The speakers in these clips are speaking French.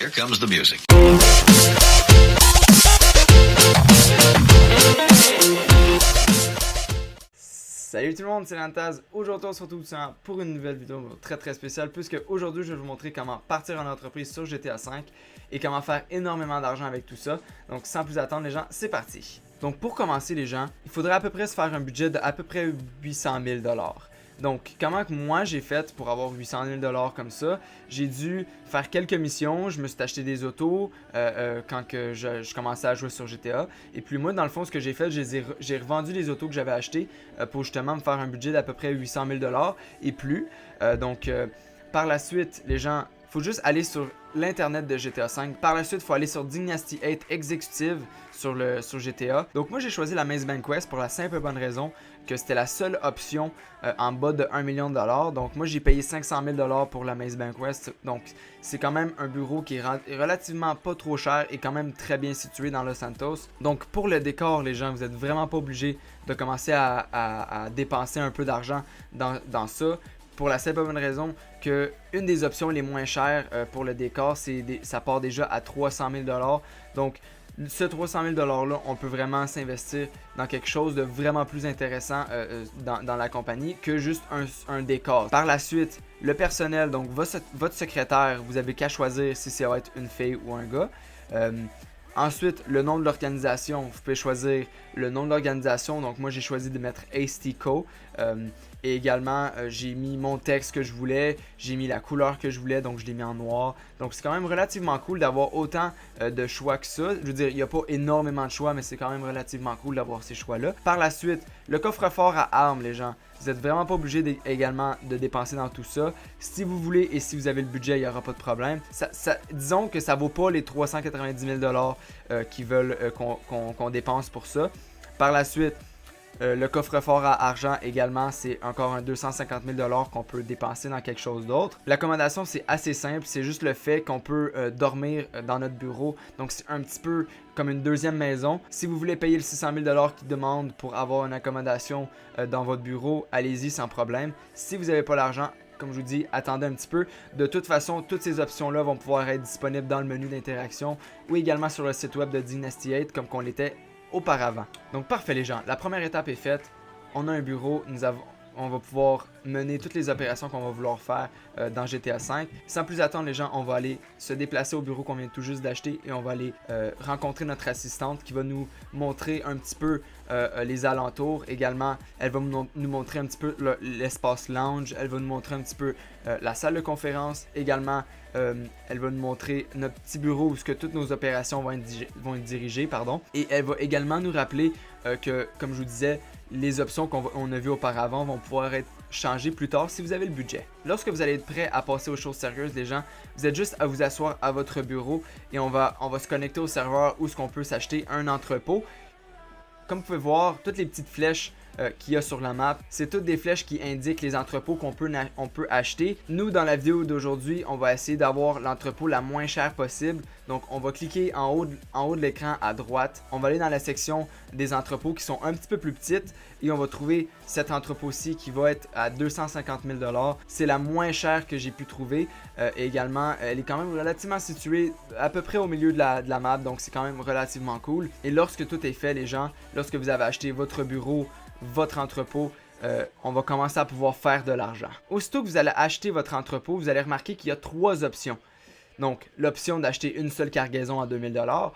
Here comes the music. Salut tout le monde, c'est Lantaz. Aujourd'hui on se retrouve pour une nouvelle vidéo très spéciale, puisque aujourd'hui je vais vous montrer comment partir en entreprise sur GTA V et comment faire énormément d'argent avec tout ça. Donc sans plus attendre les gens, c'est parti. Donc pour commencer les gens, il faudrait à peu près se faire un budget de à peu près 800 000 $. Donc comment que moi j'ai fait pour avoir 800 000 $ comme ça? J'ai dû faire quelques missions, je me suis acheté des autos quand que je commençais à jouer sur GTA. Et puis moi dans le fond ce que j'ai fait, j'ai revendu les autos que j'avais achetées pour justement me faire un budget d'à peu près 800 000 $ et plus. Par la suite les gens, il faut juste aller sur l'internet de GTA V. Par la suite, il faut aller sur Dynasty 8 Executive sur GTA. Donc moi j'ai choisi la Maze Bank West pour la simple et bonne raison que c'était la seule option en bas de 1 million de $. Donc moi j'ai payé 500 000 $ pour la Maze Bank West. Donc c'est quand même un bureau qui est relativement pas trop cher et quand même très bien situé dans Los Santos. Donc pour le décor les gens, vous n'êtes vraiment pas obligés de commencer à dépenser un peu d'argent dans ça. Pour la simple bonne raison que une des options les moins chères pour le décor, ça part déjà à 300 000 $. Donc ce 300 000 $ là, on peut vraiment s'investir dans quelque chose de vraiment plus intéressant dans la compagnie que juste un décor. Par la suite, le personnel, donc votre secrétaire, vous avez qu'à choisir si ça va être une fille ou un gars. Ensuite, le nom de l'organisation, vous pouvez choisir le nom de l'organisation. Donc moi j'ai choisi de mettre ACTCO. Et également, j'ai mis mon texte que je voulais, j'ai mis la couleur que je voulais, donc je l'ai mis en noir. Donc c'est quand même relativement cool d'avoir autant de choix que ça. Je veux dire, il n'y a pas énormément de choix, mais c'est quand même relativement cool d'avoir ces choix-là. Par la suite, le coffre-fort à armes, les gens. Vous n'êtes vraiment pas obligé également de dépenser dans tout ça. Si vous voulez et si vous avez le budget, il n'y aura pas de problème. Disons que ça ne vaut pas les 390 000 $ qu'ils veulent qu'on dépense pour ça. Par la suite, le coffre-fort à argent également, c'est encore un 250 000 $ qu'on peut dépenser dans quelque chose d'autre. L'accommodation, c'est assez simple, c'est juste le fait qu'on peut dormir dans notre bureau. Donc c'est un petit peu comme une deuxième maison. Si vous voulez payer le 600 000 $ qu'ils demandent pour avoir une accommodation dans votre bureau, allez-y sans problème. Si vous n'avez pas l'argent, comme je vous dis, attendez un petit peu. De toute façon, toutes ces options-là vont pouvoir être disponibles dans le menu d'interaction ou également sur le site web de Dynasty 8 comme qu'on l'était auparavant. Donc parfait les gens, la première étape est faite, on a un bureau, on va pouvoir mener toutes les opérations qu'on va vouloir faire dans GTA V. Sans plus attendre les gens, on va aller se déplacer au bureau qu'on vient tout juste d'acheter et on va aller rencontrer notre assistante qui va nous montrer un petit peu les alentours. Également, elle va nous montrer un petit peu l'espace lounge, elle va nous montrer un petit peu la salle de conférence. Également, elle va nous montrer notre petit bureau où toutes nos opérations vont être dirigées. Et elle va également nous rappeler que, comme je vous disais, les options qu'on a vues auparavant vont pouvoir être changées plus tard si vous avez le budget. Lorsque vous allez être prêt à passer aux choses sérieuses, les gens, vous êtes juste à vous asseoir à votre bureau et on va se connecter au serveur où on peut s'acheter un entrepôt. Comme vous pouvez voir, toutes les petites flèches qu'il y a sur la map, c'est toutes des flèches qui indiquent les entrepôts qu'on peut acheter. Nous, dans la vidéo d'aujourd'hui, on va essayer d'avoir l'entrepôt la moins chère possible. Donc, on va cliquer en haut de l'écran à droite. On va aller dans la section des entrepôts qui sont un petit peu plus petites et on va trouver cet entrepôt-ci qui va être à 250 000 $. C'est la moins chère que j'ai pu trouver. Et également, elle est quand même relativement située à peu près au milieu de la map, donc c'est quand même relativement cool. Et lorsque tout est fait, les gens, lorsque vous avez acheté votre bureau, votre entrepôt, on va commencer à pouvoir faire de l'argent. Aussitôt que vous allez acheter votre entrepôt, vous allez remarquer qu'il y a trois options. Donc, l'option d'acheter une seule cargaison à 2 000 $,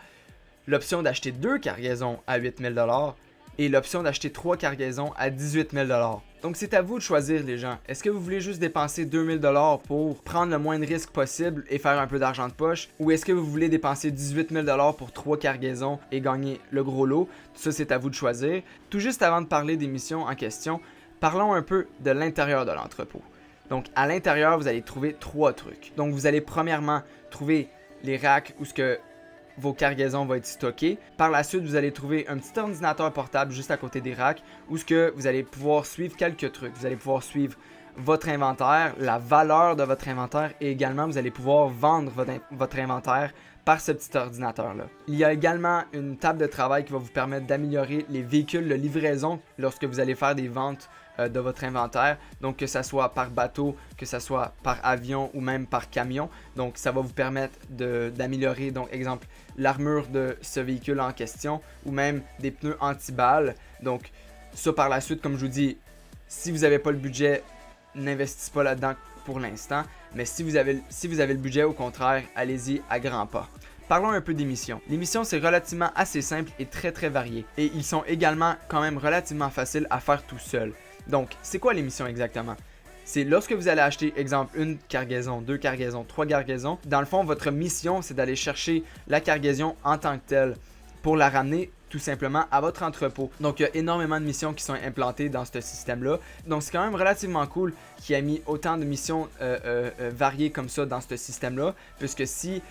l'option d'acheter deux cargaisons à 8 000 $ et l'option d'acheter 3 cargaisons à 18 000 $. Donc c'est à vous de choisir les gens. Est-ce que vous voulez juste dépenser 2 000 $ pour prendre le moins de risques possible et faire un peu d'argent de poche? Ou est-ce que vous voulez dépenser 18 000 $ pour 3 cargaisons et gagner le gros lot? Ça c'est à vous de choisir. Tout juste avant de parler des missions en question, parlons un peu de l'intérieur de l'entrepôt. Donc à l'intérieur vous allez trouver 3 trucs. Donc vous allez premièrement trouver les racks où vos cargaisons vont être stockées. Par la suite, vous allez trouver un petit ordinateur portable juste à côté des racks où vous allez pouvoir suivre quelques trucs. Vous allez pouvoir suivre votre inventaire, la valeur de votre inventaire et également vous allez pouvoir vendre votre inventaire par ce petit ordinateur-là. Il y a également une table de travail qui va vous permettre d'améliorer les véhicules de livraison lorsque vous allez faire des ventes de votre inventaire. Donc que ça soit par bateau, que ça soit par avion ou même par camion. Donc ça va vous permettre d'améliorer, donc exemple, l'armure de ce véhicule en question ou même des pneus anti-balles. Donc ça par la suite, comme je vous dis, si vous n'avez pas le budget, n'investissez pas là-dedans pour l'instant. Mais si vous avez le budget, au contraire, allez-y à grands pas. Parlons un peu des missions. Les missions, c'est relativement assez simple et très varié. Et ils sont également quand même relativement faciles à faire tout seul. Donc, c'est quoi les missions exactement? C'est lorsque vous allez acheter, exemple, une cargaison, 2 cargaisons, 3 cargaisons. Dans le fond, votre mission, c'est d'aller chercher la cargaison en tant que telle pour la ramener tout simplement à votre entrepôt. Donc, il y a énormément de missions qui sont implantées dans ce système-là. Donc, c'est quand même relativement cool qu'il ait mis autant de missions variées comme ça dans ce système-là. Puisque si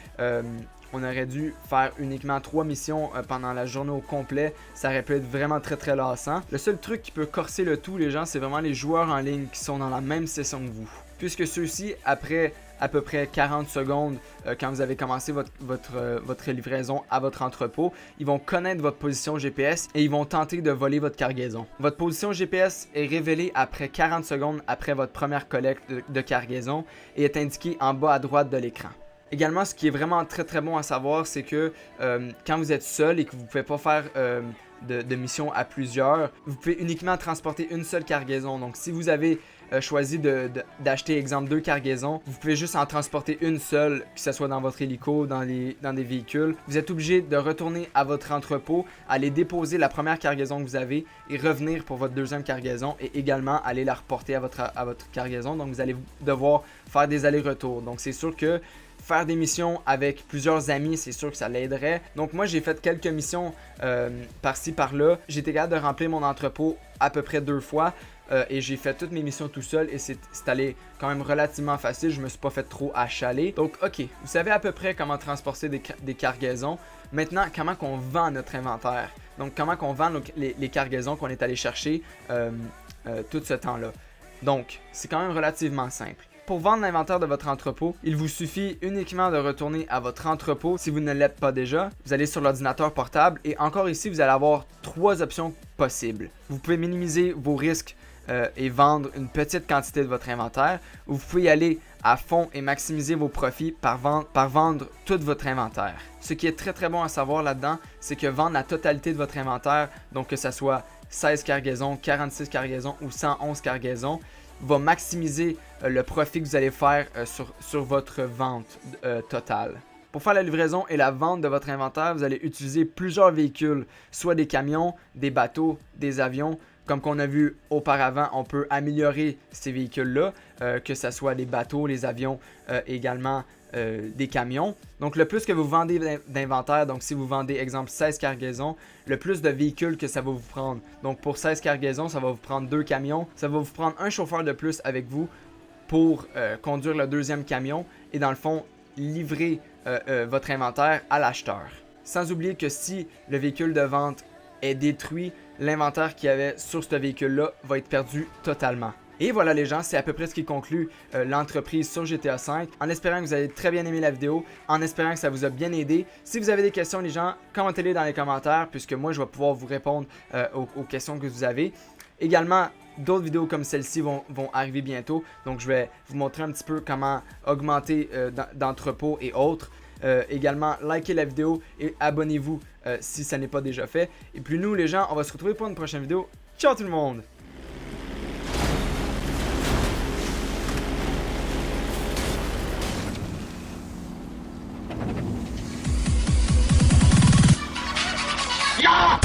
on aurait dû faire uniquement 3 missions pendant la journée au complet, ça aurait pu être vraiment très lassant. Le seul truc qui peut corser le tout, les gens, c'est vraiment les joueurs en ligne qui sont dans la même session que vous. Puisque ceux-ci, après à peu près 40 secondes, quand vous avez commencé votre livraison à votre entrepôt, ils vont connaître votre position GPS et ils vont tenter de voler votre cargaison. Votre position GPS est révélée après 40 secondes après votre première collecte de cargaison et est indiquée en bas à droite de l'écran. Également, ce qui est vraiment très bon à savoir, c'est que quand vous êtes seul et que vous ne pouvez pas faire de mission à plusieurs, vous pouvez uniquement transporter une seule cargaison. Donc, si vous avez choisi d'acheter, exemple, 2 cargaisons, vous pouvez juste en transporter une seule, que ce soit dans votre hélico, dans des véhicules. Vous êtes obligé de retourner à votre entrepôt, aller déposer la première cargaison que vous avez et revenir pour votre deuxième cargaison et également aller la reporter à votre cargaison. Donc, vous allez devoir faire des allers-retours. Donc, c'est sûr que faire des missions avec plusieurs amis, c'est sûr que ça l'aiderait. Donc moi, j'ai fait quelques missions par-ci, par-là. J'ai été capable de remplir mon entrepôt à peu près 2 fois. Et j'ai fait toutes mes missions tout seul et c'est allé quand même relativement facile. Je me suis pas fait trop achaler. Donc ok, vous savez à peu près comment transporter des cargaisons. Maintenant, comment qu'on vend notre inventaire. Donc comment qu'on vend les cargaisons qu'on est allé chercher tout ce temps-là. Donc, c'est quand même relativement simple. Pour vendre l'inventaire de votre entrepôt, il vous suffit uniquement de retourner à votre entrepôt si vous ne l'êtes pas déjà. Vous allez sur l'ordinateur portable et encore ici, vous allez avoir 3 options possibles. Vous pouvez minimiser vos risques et vendre une petite quantité de votre inventaire. Vous pouvez y aller à fond et maximiser vos profits par vendre tout votre inventaire. Ce qui est très bon à savoir là-dedans, c'est que vendre la totalité de votre inventaire, donc que ce soit 16 cargaisons, 46 cargaisons ou 111 cargaisons, va maximiser le profit que vous allez faire sur votre vente totale. Pour faire la livraison et la vente de votre inventaire, vous allez utiliser plusieurs véhicules, soit des camions, des bateaux, des avions. Comme qu'on a vu auparavant, on peut améliorer ces véhicules-là, que ce soit des bateaux, les avions, également des camions. Donc le plus que vous vendez d'inventaire, donc si vous vendez exemple 16 cargaisons, le plus de véhicules que ça va vous prendre. Donc pour 16 cargaisons, ça va vous prendre 2 camions, ça va vous prendre un chauffeur de plus avec vous pour conduire le deuxième camion et dans le fond livrer votre inventaire à l'acheteur. Sans oublier que si le véhicule de vente est détruit, l'inventaire qu'il y avait sur ce véhicule-là va être perdu totalement. Et voilà les gens, c'est à peu près ce qui conclut l'entreprise sur GTA V. En espérant que vous avez très bien aimé la vidéo, en espérant que ça vous a bien aidé. Si vous avez des questions les gens, commentez-les dans les commentaires puisque moi je vais pouvoir vous répondre aux questions que vous avez. Également, d'autres vidéos comme celle-ci vont arriver bientôt. Donc je vais vous montrer un petit peu comment augmenter d'entrepôt et autres. Également, likez la vidéo et abonnez-vous si ça n'est pas déjà fait. Et puis nous les gens, on va se retrouver pour une prochaine vidéo. Ciao tout le monde! Yeah!